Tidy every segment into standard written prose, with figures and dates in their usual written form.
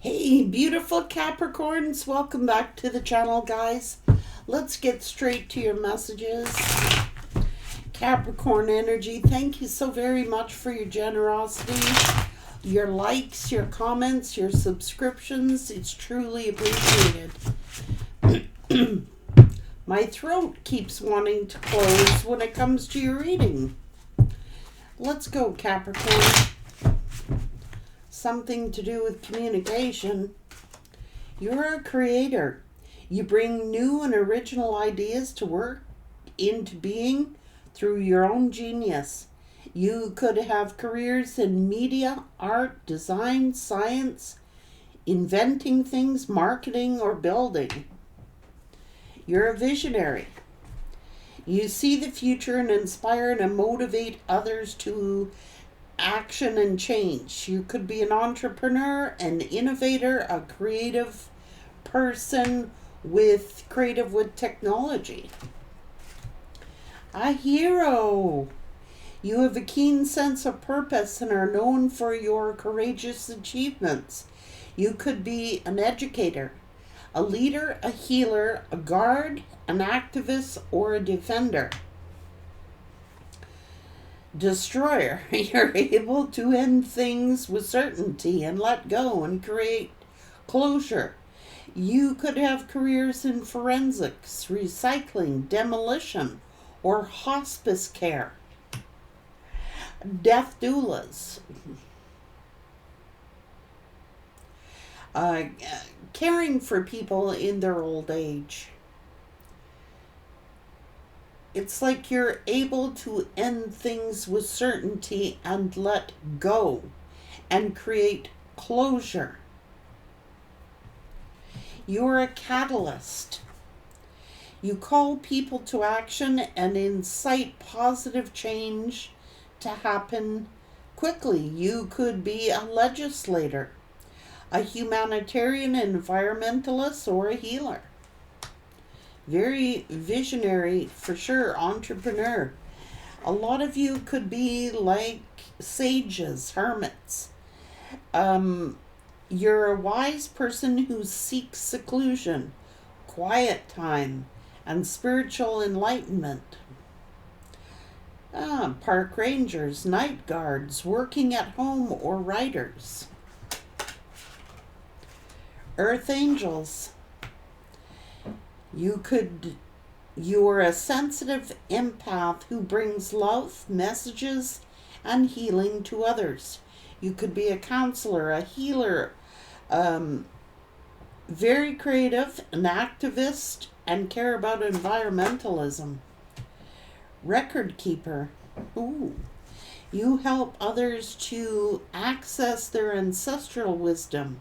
Hey, beautiful Capricorns, welcome back to the channel, guys. Let's get straight to your messages. Capricorn energy, thank you so very much for your generosity, your likes, your comments, your subscriptions. It's truly appreciated. My throat keeps wanting to close when it comes to your reading. Let's go, Capricorn. Something to do with communication. You're a creator. You bring new and original ideas to work into being through your own genius. You could have careers in media, art, design, science, inventing things, marketing, or building. You're a visionary. You see the future and inspire and motivate others to action and change. You could be an entrepreneur, an innovator, a creative person with technology. A hero. You have a keen sense of purpose and are known for your courageous achievements. You could be an educator, a leader, a healer, a guard, an activist, or a defender. Destroyer. You're able to end things with certainty and let go and create closure. You could have careers in forensics, recycling, demolition, or hospice care. Death doulas. Caring for people in their old age. It's like you're able to end things with certainty and let go and create closure. You're a catalyst. You call people to action and incite positive change to happen quickly. You could be a legislator, a humanitarian environmentalist, or a healer. Very visionary for sure, entrepreneur. A lot of you could be like sages, hermits. You're a wise person who seeks seclusion, quiet time, and spiritual enlightenment. Park rangers, night guards, working at home, or writers. Earth angels. You're a sensitive empath who brings love, messages, and healing to others. You could be a counselor, a healer, very creative, an activist, and care about environmentalism. Record keeper. Ooh. You help others to access their ancestral wisdom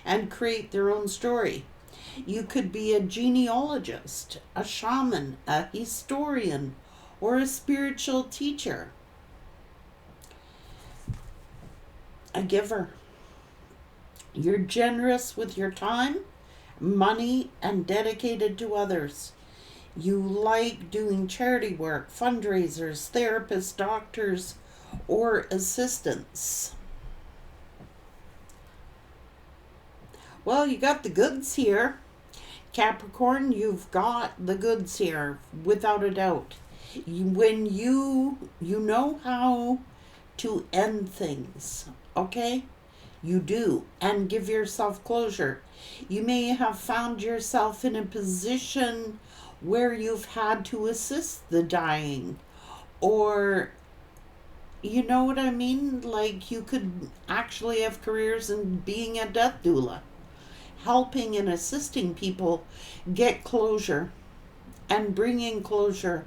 and create their own story. You could be a genealogist, a shaman, a historian, or a spiritual teacher. A giver. You're generous with your time, money, and dedicated to others. You like doing charity work, fundraisers, therapists, doctors, or assistants. Well, you got the goods here. Capricorn, you've got the goods here, without a doubt. When you know how to end things, okay? You do, and give yourself closure. You may have found yourself in a position where you've had to assist the dying, or you know what I mean? Like you could actually have careers in being a death doula, helping and assisting people get closure and bringing closure.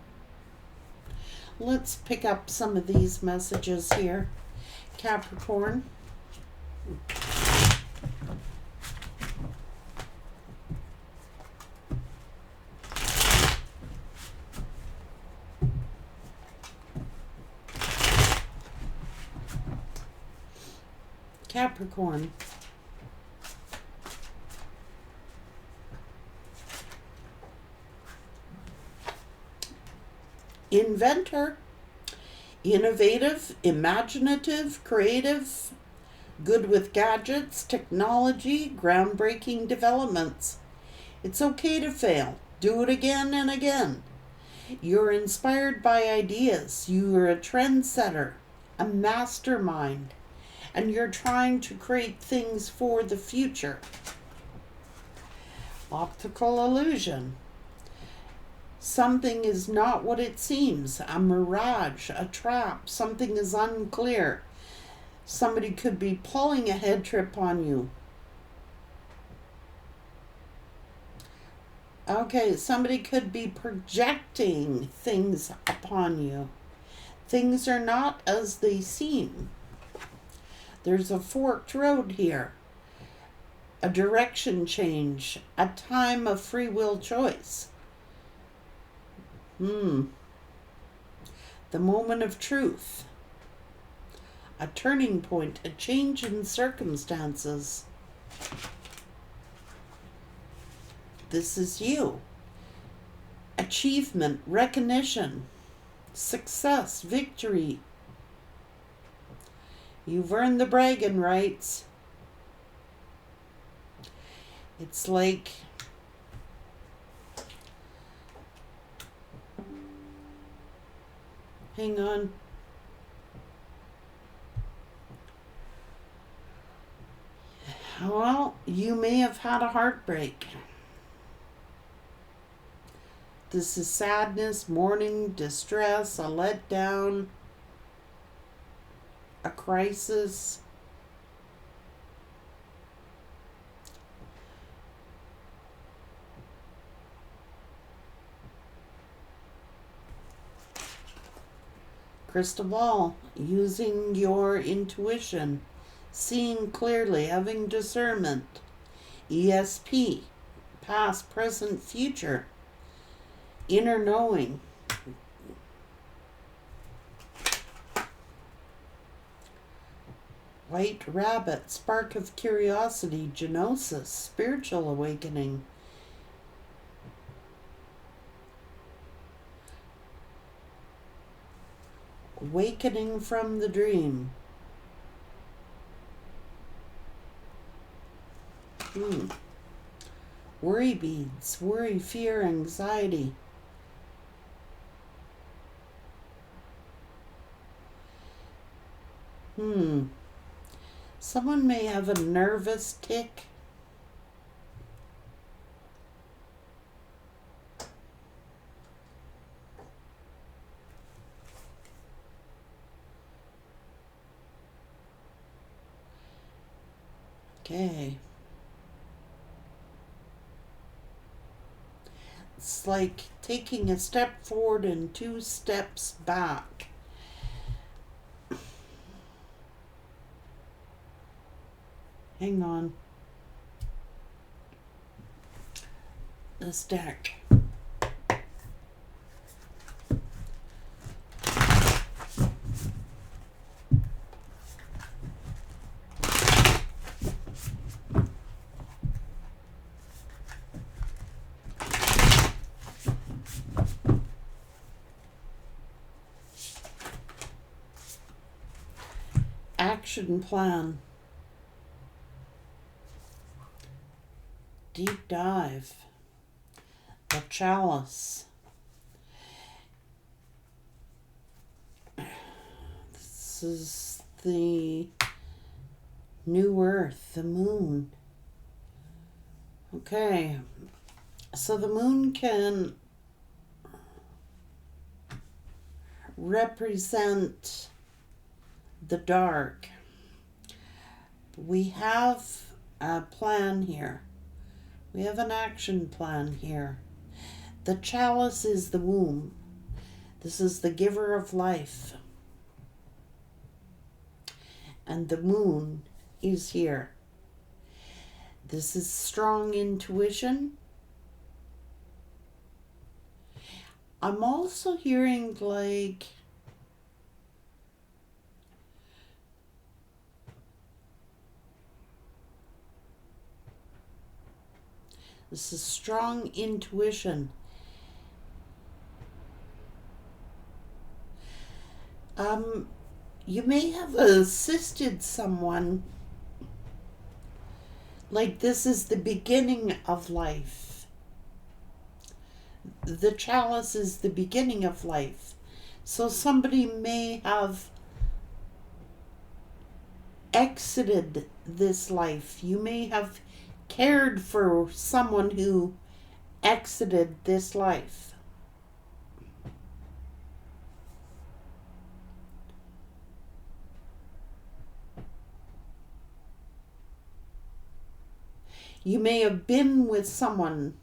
Let's pick up some of these messages here. Capricorn. Capricorn. Inventor. Innovative, imaginative, creative, Good with gadgets, technology, groundbreaking developments. It's okay to fail. Do it again and again. You're inspired by ideas. You're a trendsetter, a mastermind, and you're trying to create things for the future. Optical illusion. Something is not what it seems. A mirage, a trap. Something is unclear. Somebody could be pulling a head trip on you. Okay, somebody could be projecting things upon you. Things are not as they seem. There's a forked road here. A direction change. A time of free will choice. The moment of truth. A turning point. A change in circumstances. This is you. Achievement, recognition, success, victory. You've earned the bragging rights. It's like hang on. Well, you may have had a heartbreak. This is sadness, mourning, distress, a letdown, a crisis. Crystal ball, using your intuition, seeing clearly, having discernment. ESP, past, present, future. Inner knowing. White rabbit, spark of curiosity, genosis, spiritual awakening. Awakening from the dream. Worry beads, worry, fear, anxiety. Someone may have a nervous tick. Okay. It's like taking a step forward and 2 steps back. Hang on. This deck. Action plan. Deep dive. The chalice. This is the new earth, the moon. Okay, so the moon can represent the dark. We have a plan here. We have an action plan here. The chalice is the womb. This is the giver of life. And the moon is here. This is strong intuition. I'm also hearing like this is strong intuition. You may have assisted someone Like this is the beginning of life. The chalice is the beginning of life. So somebody may have exited this life. You may have cared for someone who exited this life. You may have been with someone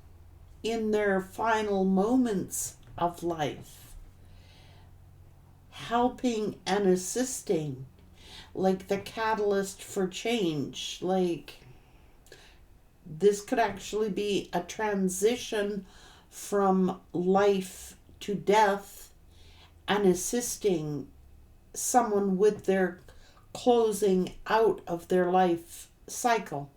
in their final moments of life, helping and assisting, like the catalyst for change. Like this could actually be a transition from life to death and assisting someone with their closing out of their life cycle.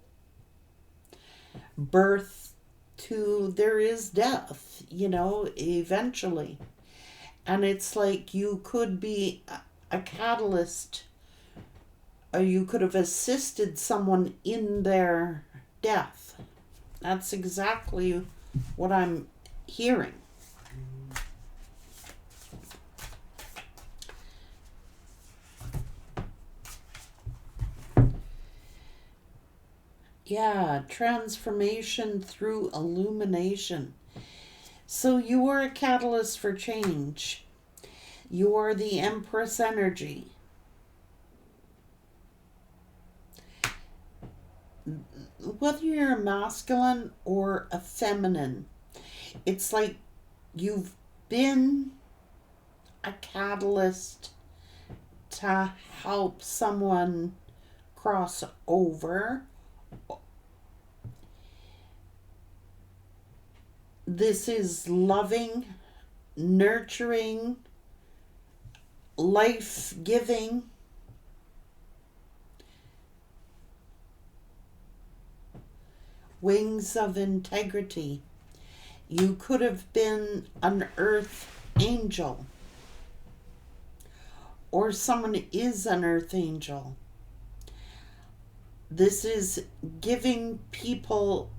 Birth to there is death, eventually. And it's like you could be a catalyst, or you could have assisted someone in their death. That's exactly what I'm hearing. Yeah, transformation through illumination. So you are a catalyst for change. You are the Empress energy. Whether you're a masculine or a feminine, it's like you've been a catalyst to help someone cross over. This is loving, nurturing, life-giving. Wings of integrity. You could have been an earth angel, or someone is an earth angel. This is giving people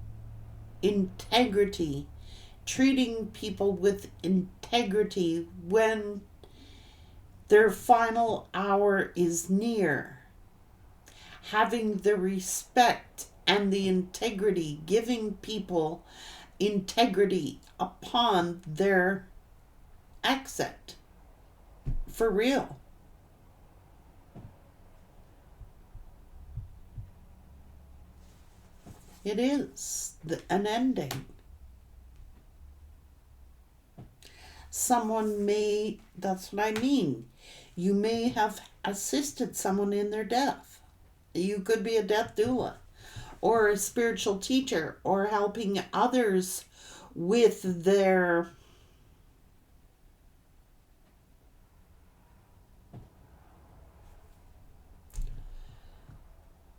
integrity, treating people with integrity when their final hour is near. Having the respect and the integrity, giving people integrity upon their exit. For real. It is an ending. Someone may, that's what I mean. You may have assisted someone in their death. You could be a death doula, or a spiritual teacher, or helping others with their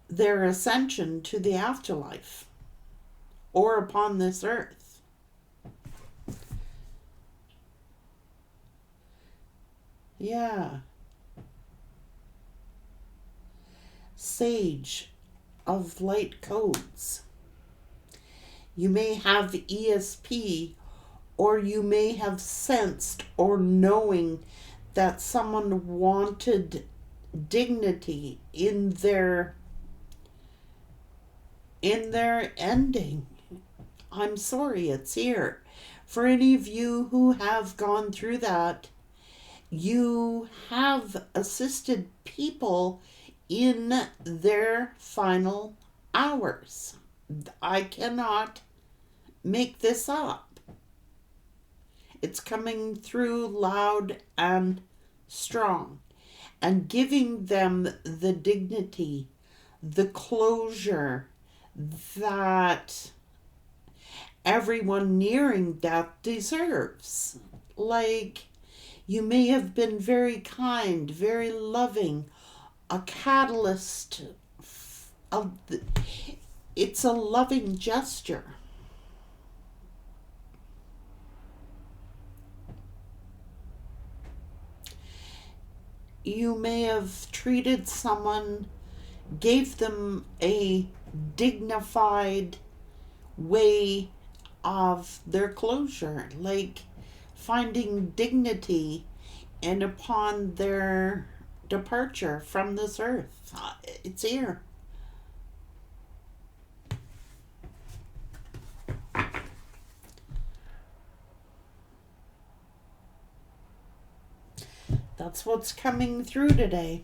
ascension to the afterlife or upon this earth. Yeah. Sage of light codes. You may have ESP, or you may have sensed or knowing that someone wanted dignity in their ending. I'm sorry, it's here. For any of you who have gone through that, you have assisted people in their final hours. I cannot make this up. It's coming through loud and strong, and giving them the dignity, the closure that everyone nearing death deserves. Like, you may have been very kind, very loving, a catalyst. It's a loving gesture. You may have treated someone, gave them a dignified way of their closure, like finding dignity and upon their departure from this earth. It's here. That's what's coming through today.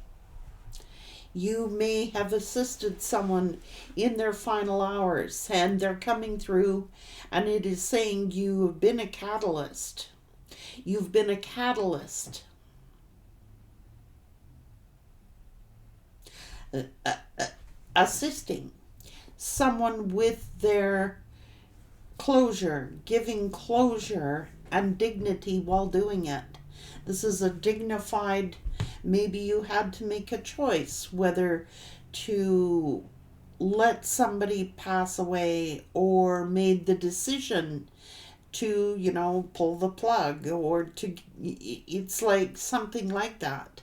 You may have assisted someone in their final hours and they're coming through, and it is saying you have been a catalyst. You've been a catalyst. Assisting someone with their closure, giving closure and dignity while doing it. This is a dignified, maybe you had to make a choice whether to let somebody pass away or made the decision to, pull the plug or to, it's like something like that.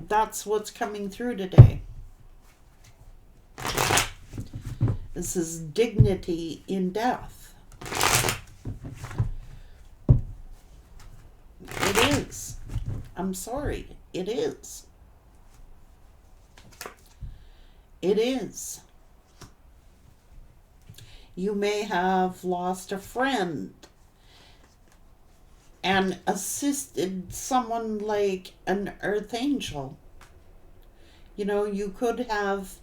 That's what's coming through today. This is dignity in death. It is. I'm sorry. It is. It is. You may have lost a friend and assisted someone like an earth angel. You could have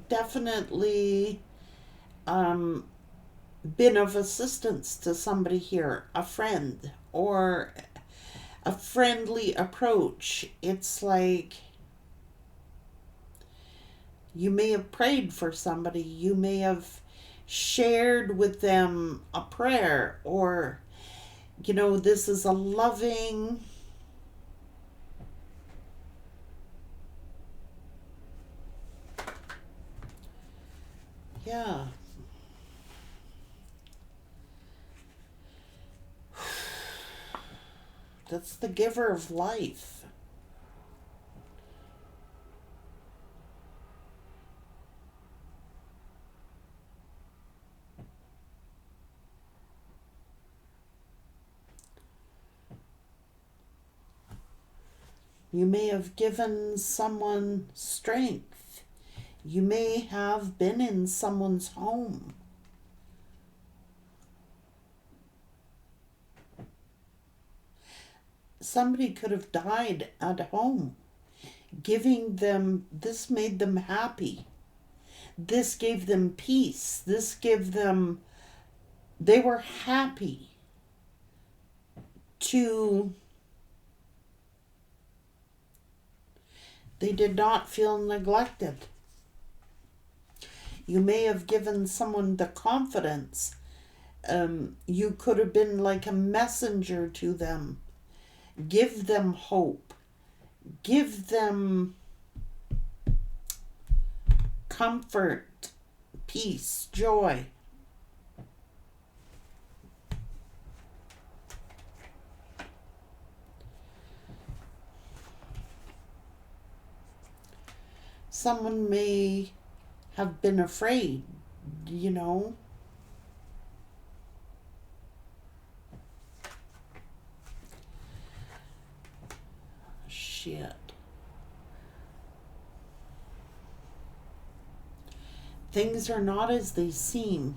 definitely been of assistance to somebody here, a friend, or a friendly approach. It's like you may have prayed for somebody, you may have shared with them a prayer, or this is a loving, yeah. That's the giver of life. You may have given someone strength. You may have been in someone's home. Somebody could have died at home. This made them happy. This gave them peace. They were happy they did not feel neglected. You may have given someone the confidence. You could have been like a messenger to them. Give them hope. Give them comfort, peace, joy. Someone may have been afraid, Shit. Things are not as they seem.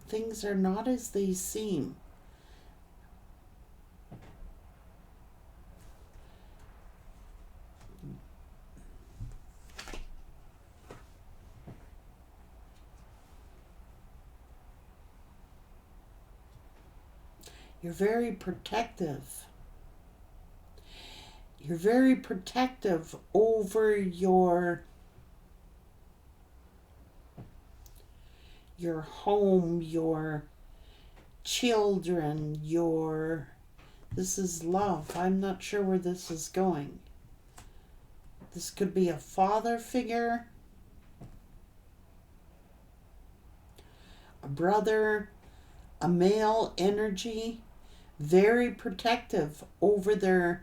Things are not as they seem. You're very protective. You're very protective over your your home, your children, your... This is love. I'm not sure where this is going. This could be a father figure, a brother, a male energy, very protective over their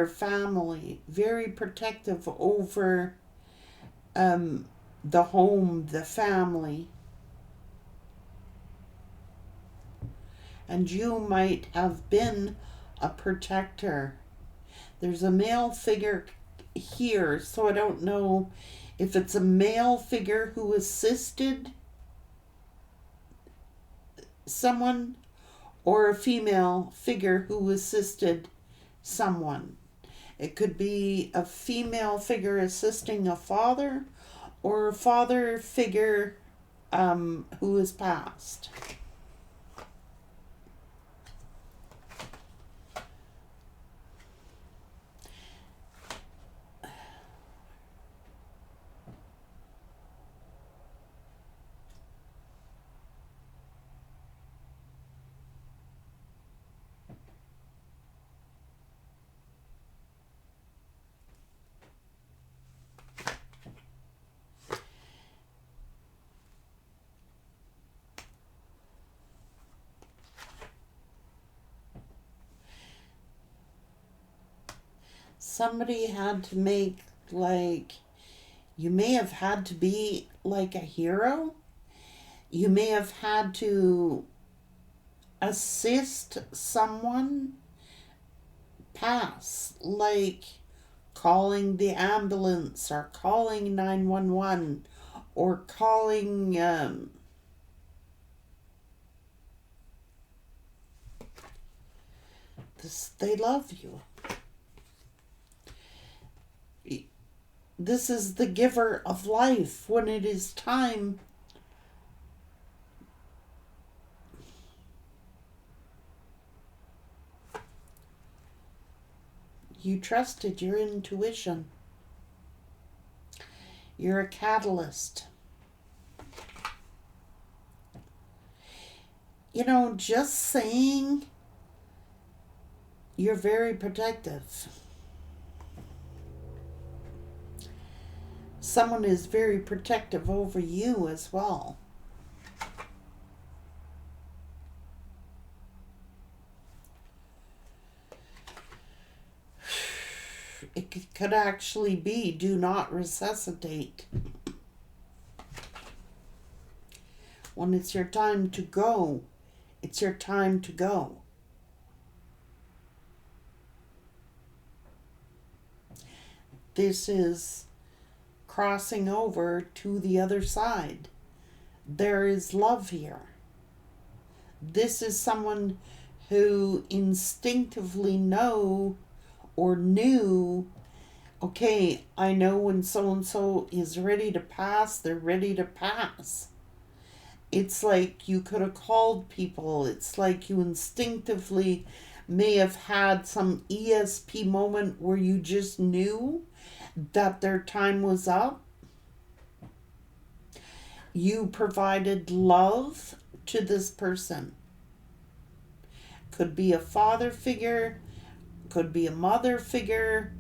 family, very protective over the home, the family. And you might have been a protector. There's a male figure here, so I don't know if it's a male figure who assisted someone or a female figure who assisted someone. It could be a female figure assisting a father or a father figure who has passed. Somebody had to make, like, you may have had to be like a hero. You may have had to assist someone pass, like calling the ambulance or calling 911 or calling this. They love you. This is the giver of life. When it is time, you trusted your intuition. You're a catalyst. You know, just saying you're very protective. Someone is very protective over you as well. It could actually be do not resuscitate. When it's your time to go, it's your time to go. This is crossing over to the other side. There is love here. This is someone who instinctively knew, okay, I know when so-and-so is ready to pass, they're ready to pass. It's like you could have called people. It's like you instinctively may have had some ESP moment where you just knew that their time was up. You provided love to this person. Could be a father figure, could be a mother figure,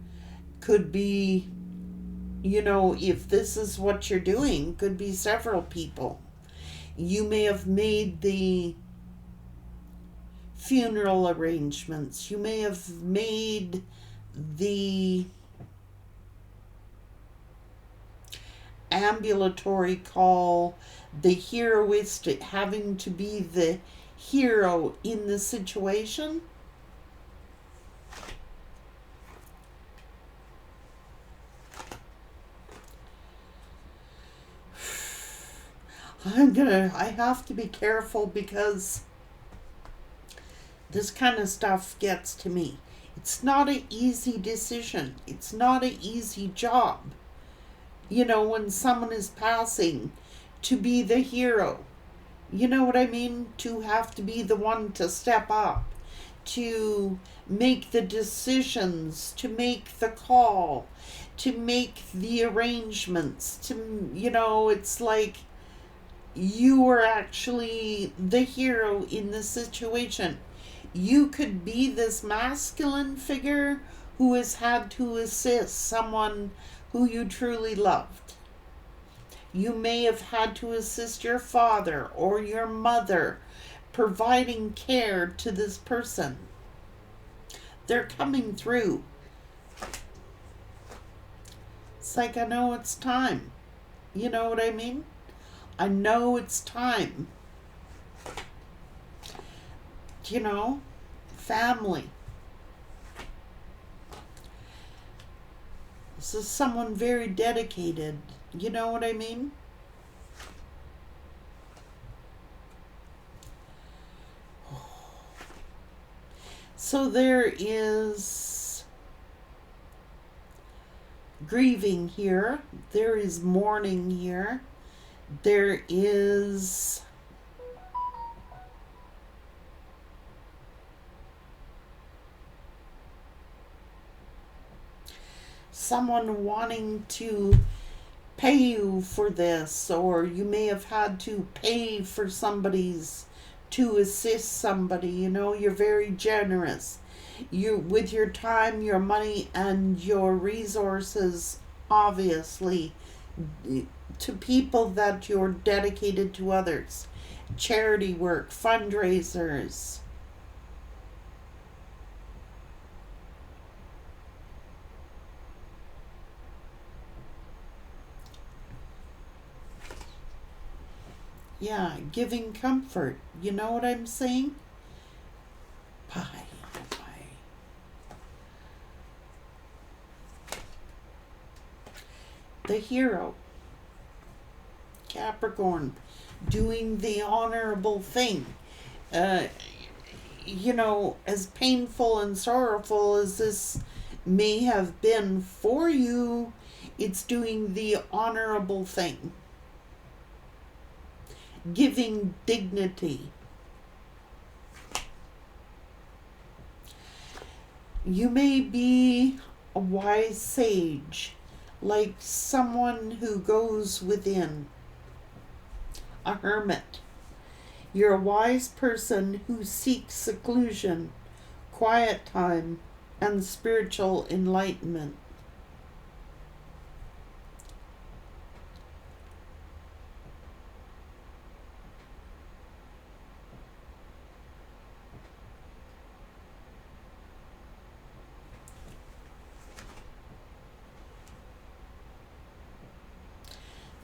could be, if this is what you're doing, could be several people. You may have made the funeral arrangements. You may have made the ambulatory call, the heroistic, having to be the hero in the situation. I have to be careful because this kind of stuff gets to me. It's not an easy decision. It's not an easy job. When someone is passing, to be the hero. You know what I mean? To have to be the one to step up, to make the decisions, to make the call, to make the arrangements, it's like you are actually the hero in the situation. You could be this masculine figure who has had to assist someone who you truly loved. You may have had to assist your father or your mother providing care to this person. They're coming through. It's like, I know it's time. You know what I mean? I know it's time. You know, family. This is someone very dedicated. You know what I mean? So there is grieving here. There is mourning here. There is someone wanting to pay you for this, or you may have had to pay for somebody's to assist somebody. You know, you're very generous. You, with your time, your money, and your resources, obviously, to people that you're dedicated to others. Charity work, fundraisers. Yeah, giving comfort. You know what I'm saying? Pie. The hero. Capricorn. Doing the honorable thing. You know, as painful and sorrowful as this may have been for you, it's doing the honorable thing. Giving dignity. You may be a wise sage, like someone who goes within, a hermit. You're a wise person who seeks seclusion, quiet time, and spiritual enlightenment.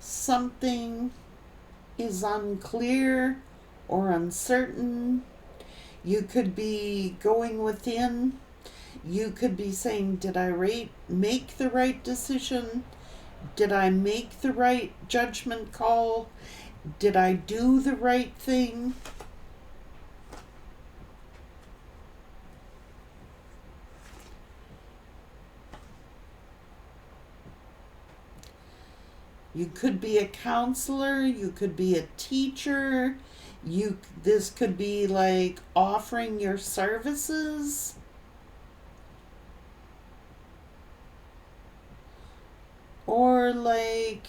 Something is unclear or uncertain. You could be going within. You could be saying, did I make the right decision? Did I make the right judgment call? Did I do the right thing? You could be a counselor, you could be a teacher, this could be like offering your services. Or like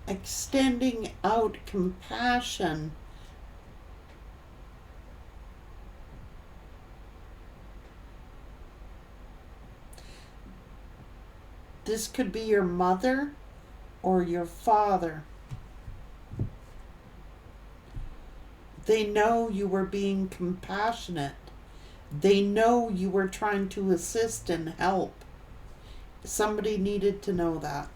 extending out compassion. This could be your mother or your father. They know you were being compassionate. They know you were trying to assist and help. Somebody needed to know that.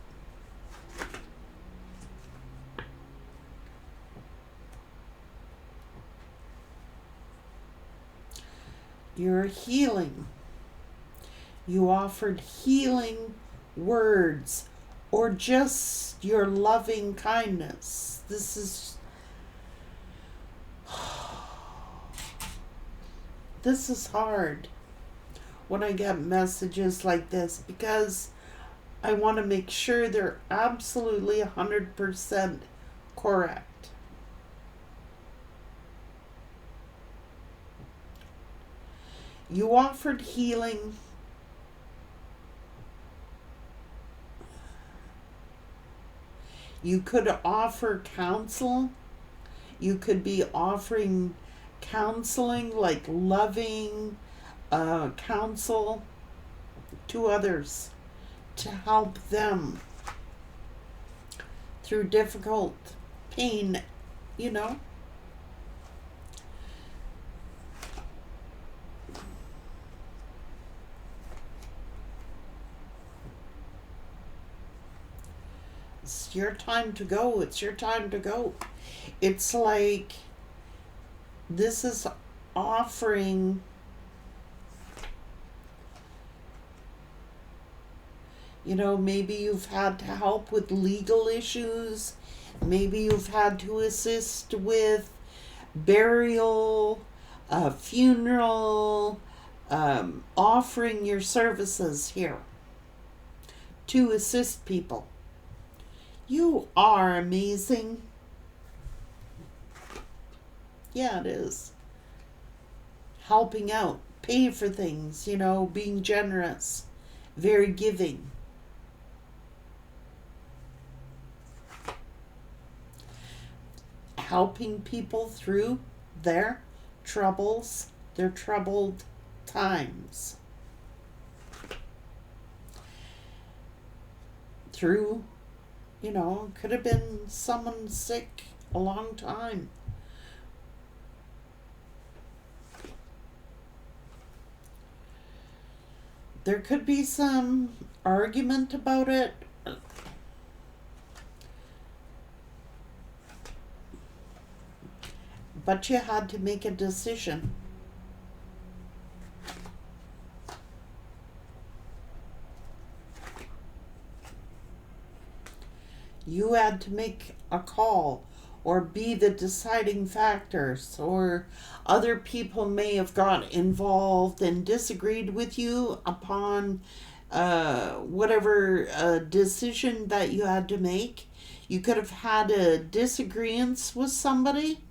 You're healing. You offered healing words or just your loving kindness. This is hard when I get messages like this, because I want to make sure they're absolutely 100% correct. You offered healing. You could offer counsel. You could be offering counseling, like loving counsel to others to help them through difficult pain, you know? It's your time to go. It's your time to go. It's like this is offering, maybe you've had to help with legal issues. Maybe you've had to assist with burial, funeral, offering your services here to assist people. You are amazing. Yeah, it is. Helping out, pay for things, being generous, very giving. Helping people through their troubles, their troubled times. Through, could have been someone sick a long time. There could be some argument about it. But you had to make a decision. You had to make a call or be the deciding factors, or other people may have got involved and disagreed with you upon whatever decision that you had to make. You could have had a disagreement with somebody.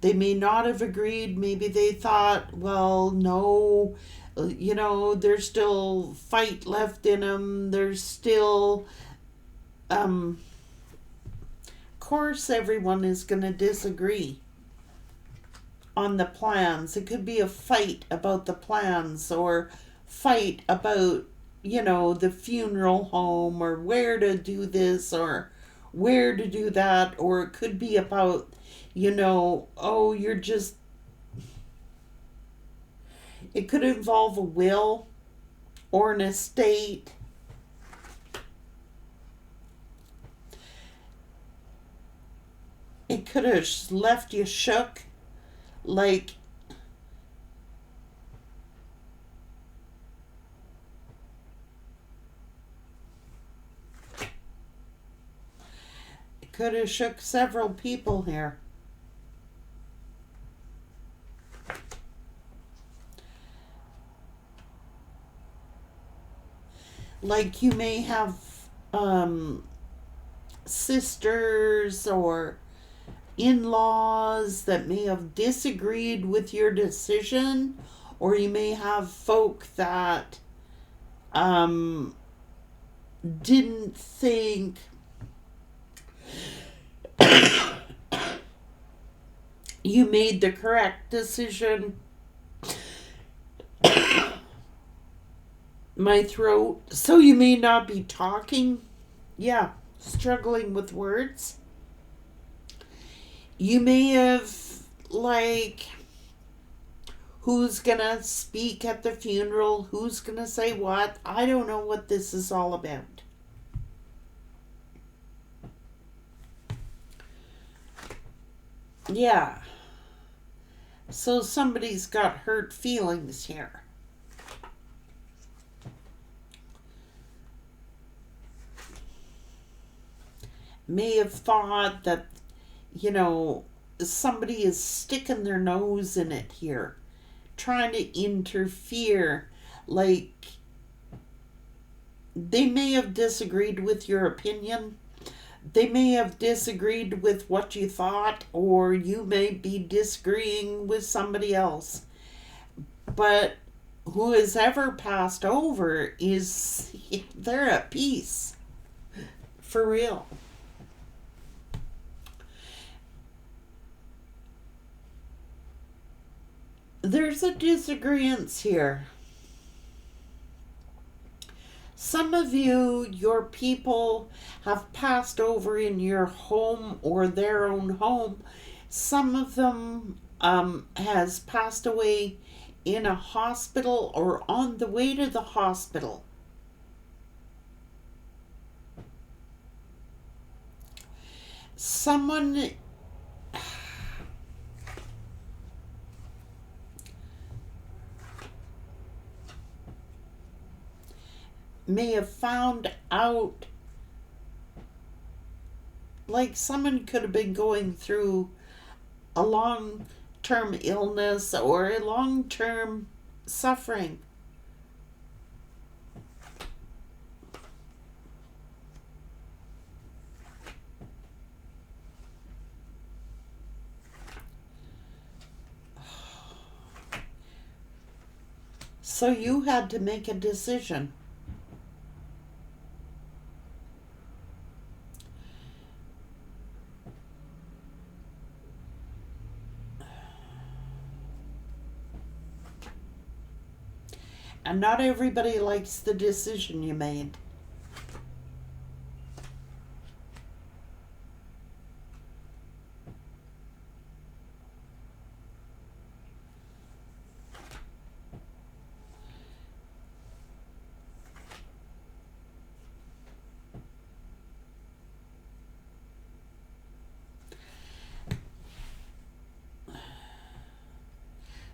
They may not have agreed. Maybe they thought, well, no, there's still fight left in them. There's still, of course, everyone is going to disagree on the plans. It could be a fight about the plans, or fight about, the funeral home, or where to do this or where to do that. Or it could be about, you're just, it could involve a will or an estate. It could have left you shook, like, it could have shook several people here. Like, you may have sisters or in-laws that may have disagreed with your decision, or you may have folk that didn't think you made the correct decision. My throat. So you may not be talking. Yeah, struggling with words. You may have, like, who's gonna speak at the funeral? Who's gonna say what? I don't know what this is all about. Yeah. So somebody's got hurt feelings here. May have thought that, somebody is sticking their nose in it here, trying to interfere. Like, they may have disagreed with your opinion. They may have disagreed with what you thought, or you may be disagreeing with somebody else. But who has ever passed over is they're at peace. For real. There's a disagreement here. Some of you, your people, have passed over in your home or their own home. Some of them has passed away in a hospital or on the way to the hospital. Someone may have found out, like someone could have been going through a long-term illness or a long-term suffering. So you had to make a decision. And not everybody likes the decision you made.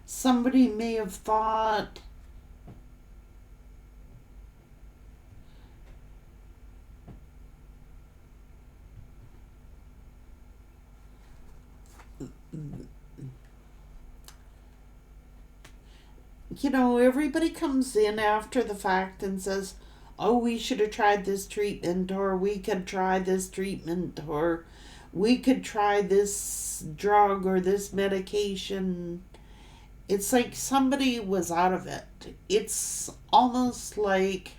Somebody may have thought, you know, everybody comes in after the fact and says, oh, we should have tried this treatment, or we could try this treatment, or we could try this drug or this medication. It's like somebody was out of it. It's almost like,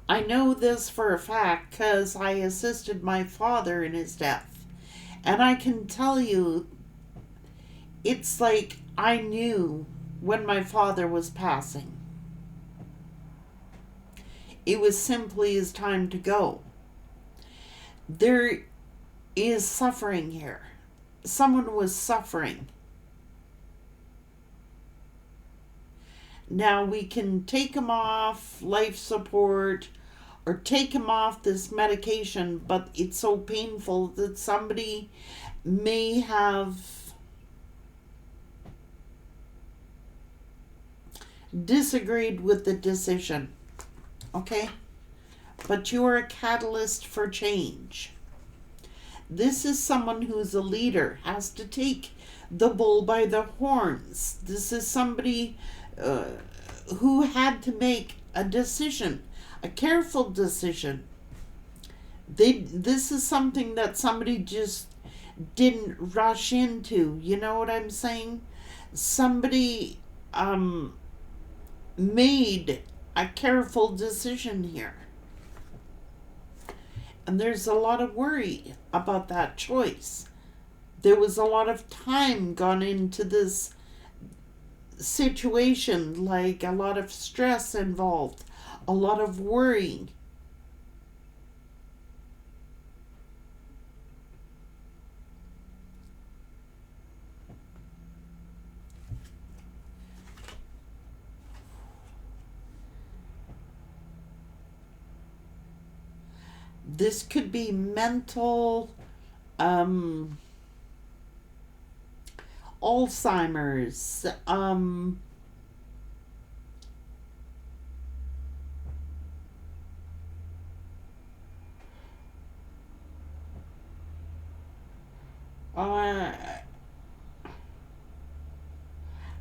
I know this for a fact because I assisted my father in his death. And I can tell you, it's like I knew when my father was passing. It was simply his time to go. There is suffering here. Someone was suffering. Now we can take him off life support or take him off this medication, but it's so painful that somebody may have disagreed with the decision. Okay? But you are a catalyst for change. This is someone who's a leader, has to take the bull by the horns. This is somebody who had to make a decision, a careful decision. This is something that somebody just didn't rush into. You know what I'm saying? Somebody made a careful decision here. And there's a lot of worry about that choice. There was a lot of time gone into this situation, like a lot of stress involved, a lot of worrying. This could be mental, Alzheimer's,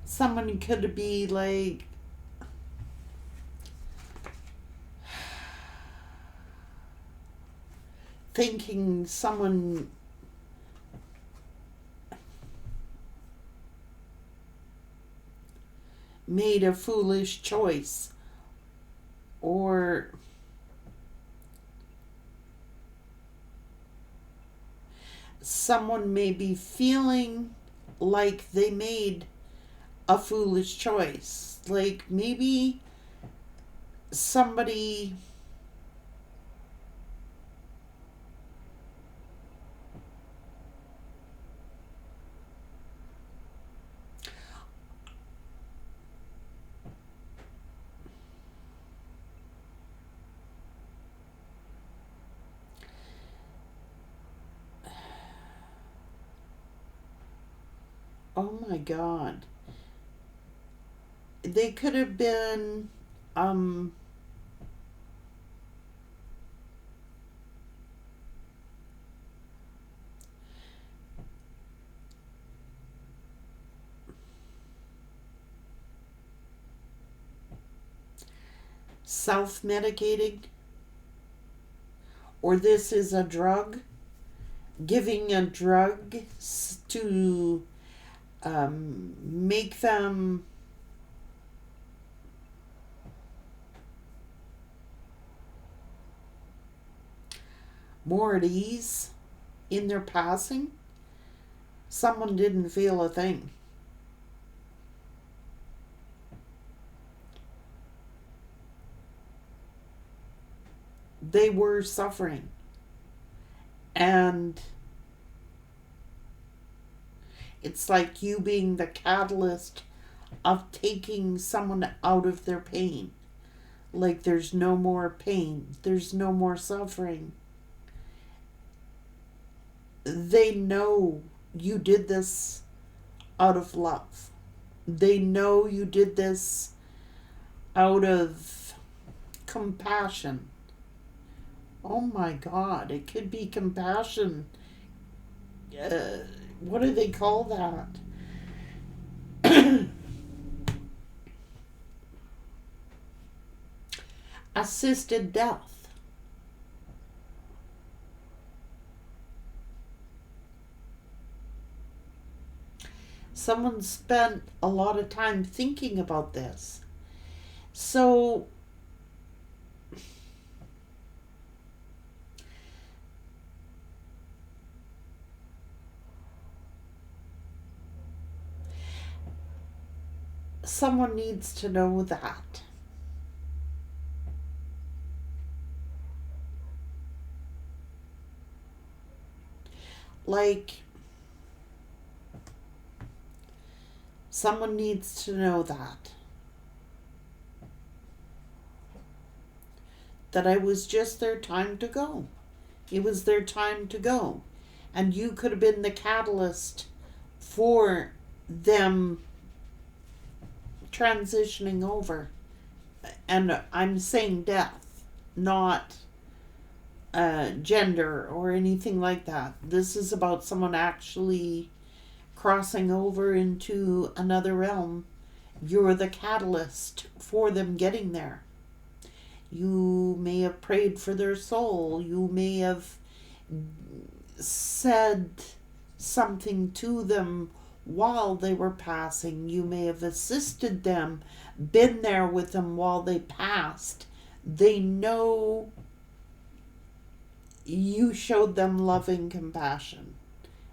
someone could be like thinking someone made a foolish choice, or someone may be feeling like they made a foolish choice. Like maybe somebody oh my god, they could have been um self-medicating, or this is a drug, giving a drug to make them more at ease in their passing. Someone didn't feel a thing. They were suffering. And it's like you being the catalyst of taking someone out of their pain. Like there's no more pain, there's no more suffering. They know you did this out of love. They know you did this out of compassion. Oh my God, it could be compassion. What do they call that? Assisted death. Someone spent a lot of time thinking about this. So someone needs to know that. Like, someone needs to know that. That it was just their time to go. It was their time to go. And you could have been the catalyst for them transitioning over. And I'm saying death, not gender or anything like that. This is about someone actually crossing over into another realm. You're the catalyst for them getting there. You may have prayed for their soul. You may have said something to them while they were passing. You may have assisted them, been there with them while they passed. They know you showed them loving compassion.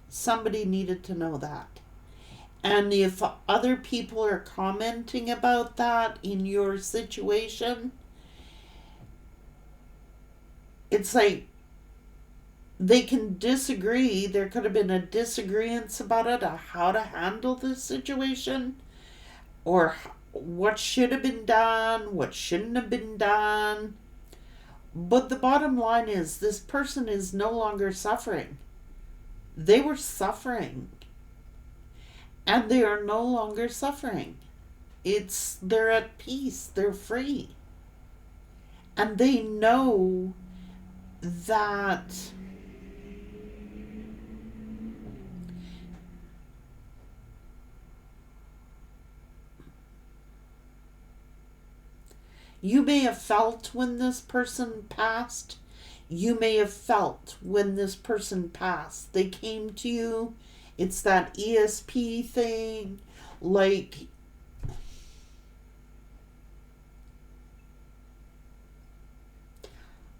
Somebody needed to know that. And if other people are commenting about that in your situation, it's like they can disagree. There could have been a disagreement about it, how to handle this situation, or what should have been done, what shouldn't have been done. But the bottom line is this person is no longer suffering. They were suffering. And they are no longer suffering. They're at peace. They're free. And they know that you may have felt when this person passed. You may have felt when this person passed. They came to you. It's that ESP thing. Like,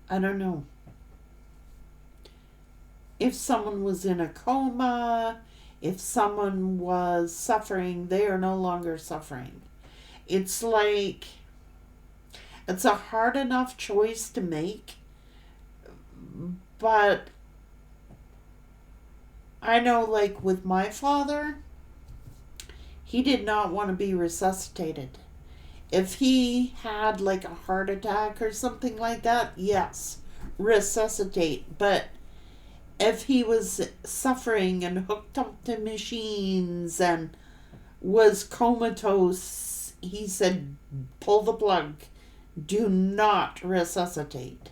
I don't know. If someone was in a coma, if someone was suffering, they are no longer suffering. It's like, it's a hard enough choice to make, but I know, like with my father, he did not want to be resuscitated. If he had like a heart attack or something like that, yes, resuscitate. But if he was suffering and hooked up to machines and was comatose, he said, pull the plug. Do not resuscitate.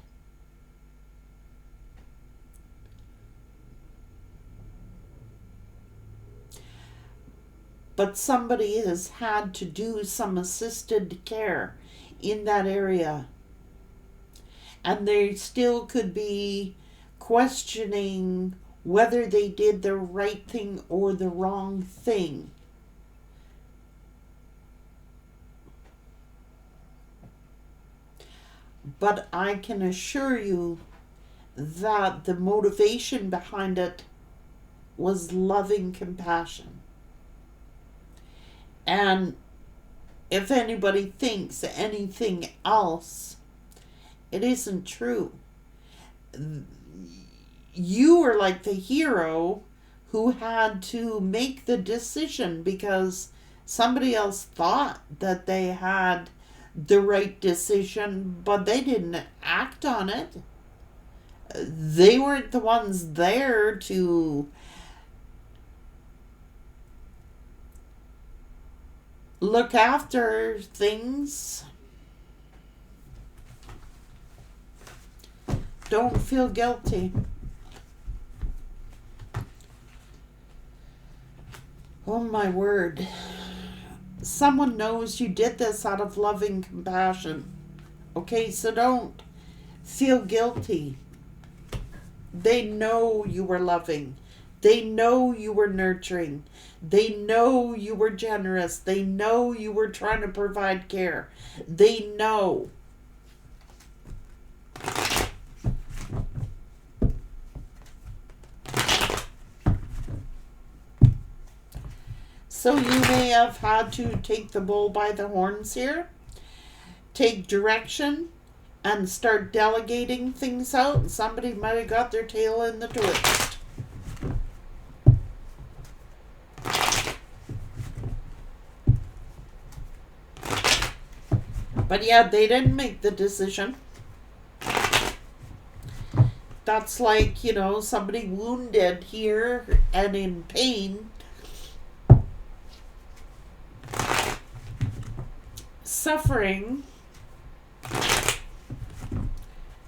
But somebody has had to do some assisted care in that area. And they still could be questioning whether they did the right thing or the wrong thing. But I can assure you that the motivation behind it was loving compassion. And if anybody thinks anything else, it isn't true. You were like the hero who had to make the decision because somebody else thought that they had the right decision, but they didn't act on it. They weren't the ones there to look after things. Don't feel guilty. Oh my word. Someone knows you did this out of loving compassion. Okay, so don't feel guilty. They know you were loving. They know you were nurturing. They know you were generous. They know you were trying to provide care. They know. So you may have had to take the bull by the horns here, take direction, and start delegating things out. Somebody might have got their tail in the twist. But yeah, they didn't make the decision. That's like, somebody wounded here and in pain. Suffering.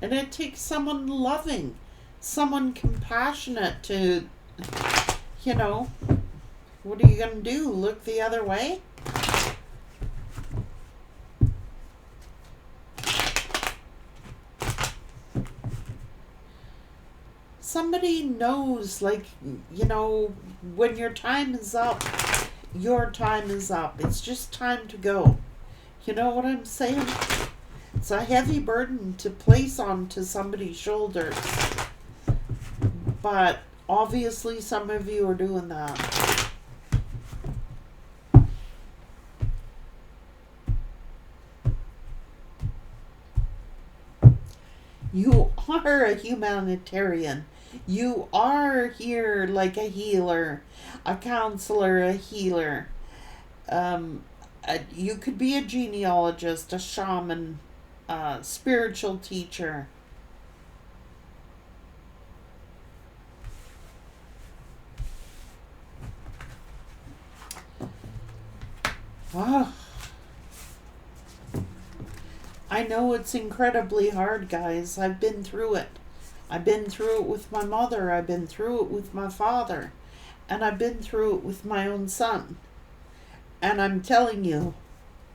And it takes someone loving, someone compassionate to, what are you going to do? Look the other way? Somebody knows, when your time is up, your time is up. It's just time to go. You know what I'm saying? It's a heavy burden to place onto somebody's shoulders. But obviously some of you are doing that. You are a humanitarian. You are here like a healer, a counselor, a healer. You could be a genealogist, a shaman, a spiritual teacher. Oh. I know it's incredibly hard, guys. I've been through it. I've been through it with my mother. I've been through it with my father. And I've been through it with my own son. And I'm telling you,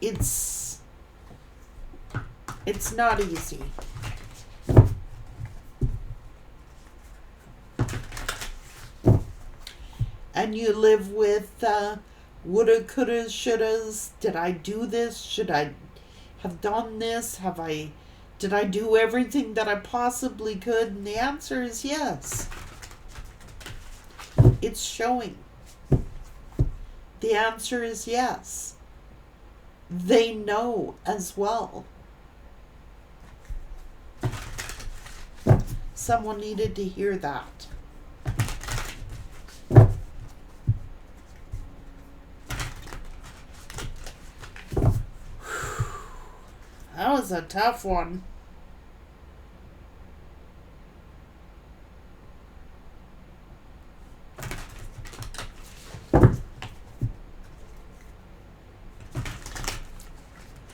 it's not easy. And you live with woulda, coulda, shouldas. Did I do this? Should I have done this? Have I Did I do everything that I possibly could? And the answer is yes. It's showing. The answer is yes. They know as well. Someone needed to hear that. That was a tough one.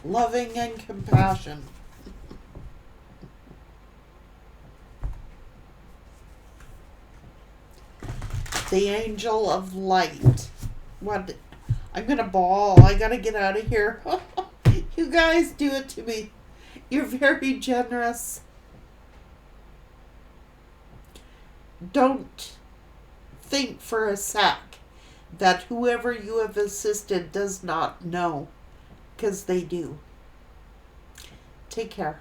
Loving and compassion. The angel of light. What? I'm gonna bawl. I gotta get out of here. You guys do it to me. You're very generous. Don't think for a sec that whoever you have assisted does not know, because they do. Take care.